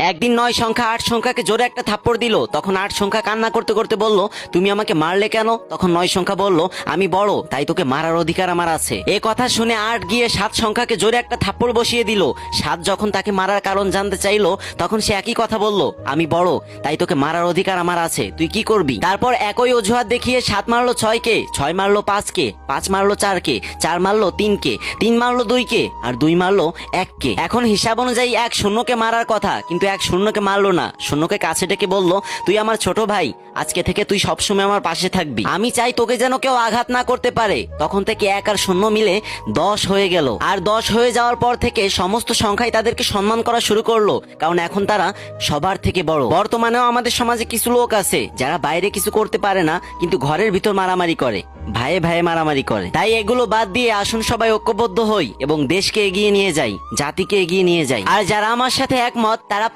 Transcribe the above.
একদিন 9 সংখ্যা 8 সংখ্যাকে জোরে একটা থাপ্পড় দিল। তখন 8 সংখ্যা কান্না করতে করতে বলল, তুমি আমাকে মারলে কেন? তখন 9 সংখ্যা বলল, আমি বড়, তাই তোকে মারার অধিকার আমার আছে। এ কথা শুনে 8 গিয়ে 7 সংখ্যাকে জোরে একটা থাপ্পড় বসিয়ে দিল। 7 যখন তাকে মারার কারণ জানতে চাইলো, তখন সে একই কথা বলল, আমি বড়, তাই তোকে মারার অধিকার আমার আছে, তুই কি করবি? তারপর একই অজুহাত দেখিয়ে 7 মারলো 6 কে, 6 মারলো 5 কে, 5 মারলো 4 কে, 4 মারলো 3 কে, 3 মারলো 2 কে, আর 2 মারলো 1 কে। এখন হিসাব অনুযায়ী 1 শূন্যকে মারার কথা, কিন্তু 1 শূন্যকে মারলো না। শূন্যকে কাছে ডেকে বলল, তুই আমার ছোট ভাই, আজকে থেকে তুই সবসময় আমার পাশে থাকবি। আমি চাই তোকে যেন কেউ আঘাত না করতে পারে। তখন থেকে 1 আর 0 মিলে 10 হয়ে গেল। আর 10 হয়ে যাওয়ার পর থেকে সমস্ত সংখ্যাই তাদেরকে সম্মান করা শুরু করলো, কারণ এখন তারা সবার থেকে বড়। বর্তমানেও আমাদের সমাজে কিছু লোক আছে যারা বাইরে কিছু করতে পারে না, কিন্তু ঘরের ভিতর মারামারি করে, ভাইয়ে ভাইয়ে মারামারি করে। তাই এগুলো বাদ দিয়ে আসুন সবাই ঐক্যবদ্ধ হই এবং দেশকে এগিয়ে নিয়ে যাই, জাতিকে এগিয়ে নিয়ে যাই। আর যারা আমার সাথে একমত তারা